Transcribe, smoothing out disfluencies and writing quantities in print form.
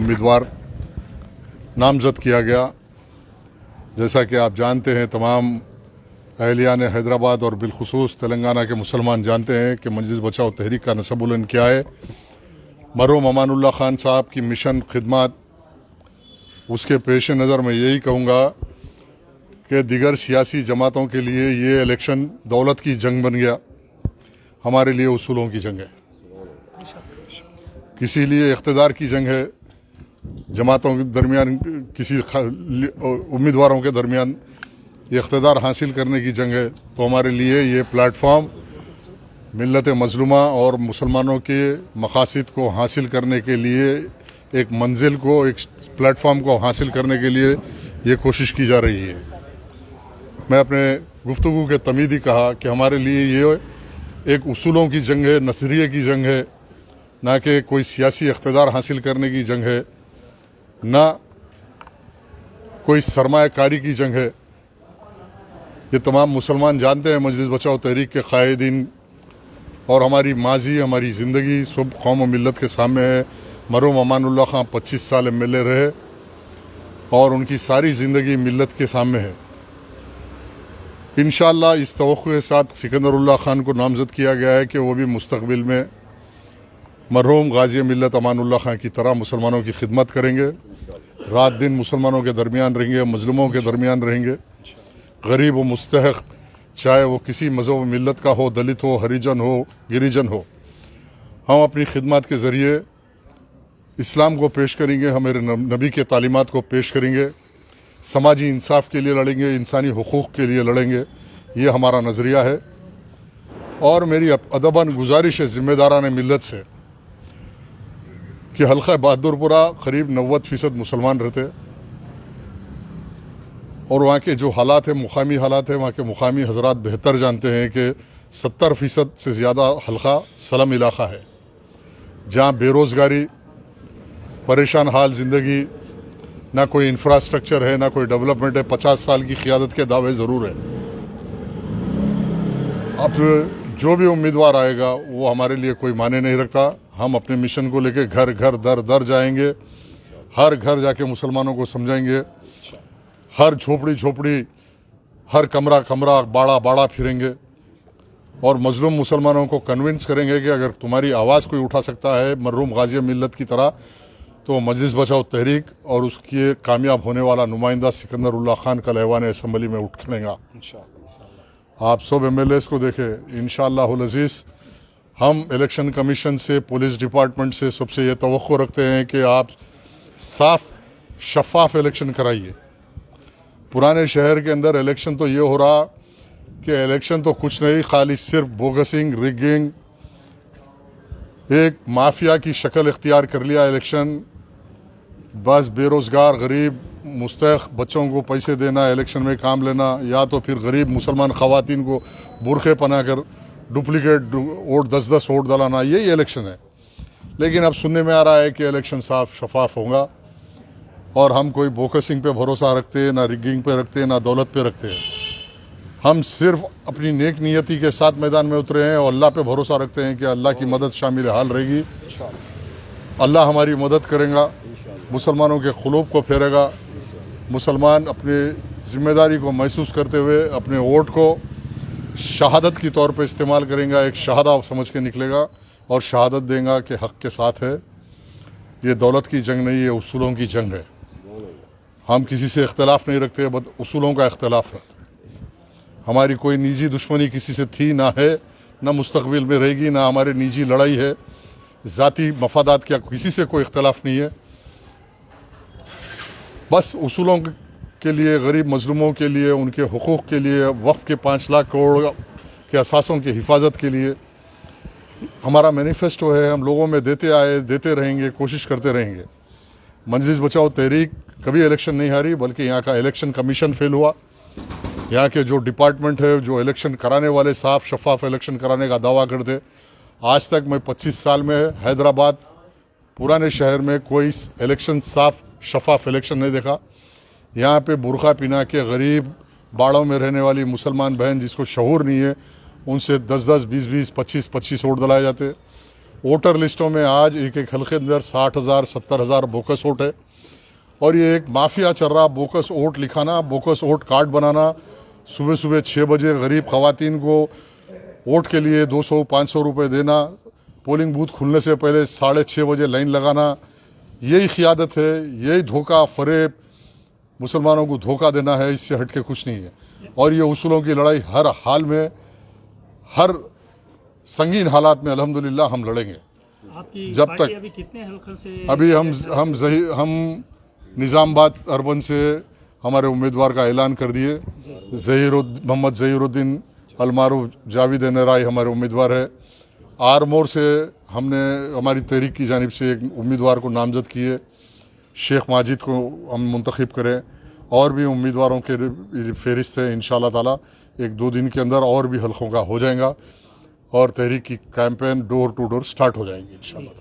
उम्मीदवार नामजद किया गया। जैसा कि आप जानते हैं, तमाम अहलियान हैदराबाद और बिलखुसूस तेलंगाना के मुसलमान जानते हैं कि मजलिस बचाओ तहरीक का नसब-उल-इन क्या है। मरहूम अमानुल्लाह खान साहब की मिशन खिदमत, उसके पेश नज़र मैं यही कहूँगा कि दिगर सियासी जमातों के लिए ये इलेक्शन दौलत की जंग बन गया, हमारे लिए उसूलों की जंग है। किसी लिए इख्तिदार की जंग है, जमातों के दरमियान किसी उम्मीदवारों के दरमियान ये इख्तिदार हासिल करने की जंग है। तो हमारे लिए ये प्लेटफॉर्म मिल्लत मज़लूमा और मुसलमानों के मकासद को हासिल करने के लिए, एक मंजिल को, एक प्लेटफॉर्म को हासिल करने के लिए ये कोशिश की जा रही है। मैं अपने गुफ्तगू के तमीदी कहा कि हमारे लिए ये एक उसूलों की जंग है, नज़रिए की जंग है, ना कि कोई सियासी इख्तिदार हासिल करने की जंग है, ना कोई सरमायाकारी की जंग है। ये तमाम मुसलमान जानते हैं, मजलिस बचाओ तहरीक के कायदीन और हमारी माजी, हमारी ज़िंदगी सब कौम और मिल्लत के सामने है। मरहूम अमानुल्लाह खान 25 साल MLA रहे और उनकी सारी ज़िंदगी मिल्लत के सामने है। इंशाअल्लाह इस तवक्को के साथ सिकंदरुल्लाह खान को नामज़द किया गया है कि वो भी मुस्तक़बिल में मरहूम गाज़ी मिल्लत अमानुल्लाह खान की तरह मुसलमानों की खिदमत करेंगे, रात दिन मुसलमानों के दरमियान रहेंगे, मज़लूमों के दरमियान रहेंगे, गरीब व मुस्तहक़, चाहे वो किसी मज़हब मिल्लत का हो, दलित हो, हरिजन हो, गिरिजन हो, हम अपनी खिदमत के ज़रिए इस्लाम को पेश करेंगे, हमारे नबी के तालीमात को पेश करेंगे, समाजी इंसाफ के लिए लड़ेंगे, इंसानी हुकूक़ के लिए लड़ेंगे। ये हमारा नज़रिया है। और मेरी अदबन गुजारिश है ज़िम्मेदारान मिल्लत से कि हल्का बहादुरपुरा करीब 90% मुसलमान रहते और वहाँ के जो हालात है, मुकामी हालात है, वहाँ के मुकामी हजरात बेहतर जानते हैं कि 70% से ज़्यादा हल्का सलम इलाक़ा है, जहाँ बेरोज़गारी, परेशान हाल ज़िंदगी, ना कोई इंफ्रास्ट्रक्चर है, ना कोई डेवलपमेंट है। 50 साल की क़ियादत के दावे ज़रूर है। अब जो भी उम्मीदवार आएगा वो हमारे लिए कोई माने नहीं रखता। हम अपने मिशन को लेके घर घर दर दर जाएंगे, हर घर जाके मुसलमानों को समझाएंगे, हर झोपड़ी झोपड़ी, हर कमरा कमरा, बाड़ा बाड़ा फिरेंगे और मजलूम मुसलमानों को कन्विंस करेंगे कि अगर तुम्हारी आवाज़ कोई उठा सकता है मरहूम गाज़ी मिल्लत की तरह, तो मजलिस बचाओ तहरीक और उसके कामयाब होने वाला नुमाइंदा सिकंदरुल्लाह खान कल ऐवान असम्बली में उठ खड़ेगा। आप सब MLAs को देखें, इंशाअल्लाहुल अज़ीज़ हम इलेक्शन कमीशन से, पुलिस डिपार्टमेंट से सबसे ये तवक्को रखते हैं कि आप साफ शफाफ इलेक्शन कराइए। पुराने शहर के अंदर इलेक्शन तो ये हो रहा कि इलेक्शन तो कुछ नहीं, खाली सिर्फ बोगसिंग, रिगिंग, एक माफिया की शक्ल इख्तियार कर लिया इलेक्शन। बस बेरोज़गार, गरीब, मुस्तहक़ बच्चों को पैसे देना, इलेक्शन में काम लेना, या तो फिर गरीब मुसलमान ख़वातीन को बुरखे पहना कर डुप्लिकेट वोट 10-10 वोट दलाना, यही इलेक्शन है। लेकिन अब सुनने में आ रहा है कि इलेक्शन साफ शफाफ होगा और हम कोई बोकसिंग पे भरोसा रखते, ना रिगिंग पे रखते, ना दौलत पे रखते हैं। हम सिर्फ अपनी नेक नियति के साथ मैदान में उतरे हैं और अल्लाह पे भरोसा रखते हैं कि अल्लाह की मदद शामिल हाल रहेगी। अल्लाह हमारी मदद करेगा, मुसलमानों के क़ुलूब को फेरेगा। मुसलमान अपनी ज़िम्मेदारी को महसूस करते हुए अपने वोट को शहादत की तौर पे इस्तेमाल करेंगे, एक शहादा समझ के निकलेगा और शहादत देगा कि हक़ के साथ है। ये दौलत की जंग नहीं, ये उसूलों की जंग है। हम किसी से इख्तलाफ नहीं रखते, बस उसूलों का इख्तलाफ रखते हैं। हमारी कोई निजी दुश्मनी किसी से थी ना है, ना मुस्तक़बिल में रहेगी, ना हमारी निजी लड़ाई है। ज़ाती मफादात का किसी से कोई इख्तलाफ नहीं है। बस उसूलों के लिए, गरीब मजलूमों के लिए, उनके हुकूक़ के लिए, वफ़ के 5 लाख करोड़ के असासों की हिफाजत के लिए हमारा मैनिफेस्टो है। हम लोगों में देते आए, देते रहेंगे, कोशिश करते रहेंगे। मजलिस बचाओ तहरीक कभी इलेक्शन नहीं हारी, बल्कि यहाँ का इलेक्शन कमीशन फेल हुआ। यहाँ के जो डिपार्टमेंट है, जो इलेक्शन कराने वाले साफ शफाफ इलेक्शन कराने का दावा करते, आज तक मैं 25 साल में हैदराबाद पुराने शहर में कोई इलेक्शन साफ शफाफ इलेक्शन नहीं देखा। यहाँ पे बुरखा पिना के गरीब बाड़ों में रहने वाली मुसलमान बहन जिसको शऊर नहीं है, उनसे 10-10, 20-20, 25-25 वोट दिलाए जाते। वोटर लिस्टों में आज एक एक हल्के अंदर 60,000 70,000 बोकस वोट है। और ये एक माफिया चल रहा, बोकस वोट लिखाना, बोकस वोट कार्ड बनाना, सुबह सुबह 6 बजे गरीब ख़वातीन को वोट के लिए 200-500 रुपये देना, पोलिंग बूथ खुलने से पहले 6:30 बजे लाइन लगाना, यही क़ियादत है, यही धोखा फ़रेब, मुसलमानों को धोखा देना है, इससे हट के कुछ नहीं है। और ये उसूलों की लड़ाई हर हाल में, हर संगीन हालात में अल्हम्दुलिल्लाह हम लड़ेंगे। आपकी जब पार्टी तक अभी कितने हल्के से? अभी हम निज़ामाबाद अर्बन से हमारे उम्मीदवार का ऐलान कर दिए। मोहम्मद ज़हीरुद्दीन अलमारूफ जावेद नराई हमारे उम्मीदवार है। आरमोर से हमने हमारी तहरीक की जानिब से एक उम्मीदवार को नामजद किए, शेख माजिद को हम मुंतखब करें। और भी उम्मीदवारों के फहरिस्त है, इंशाअल्लाह ताला 1-2 दिन के अंदर और भी हल्कों का हो जाएगा और तहरीक की campaign door to door start हो जाएंगी इंशाअल्लाह।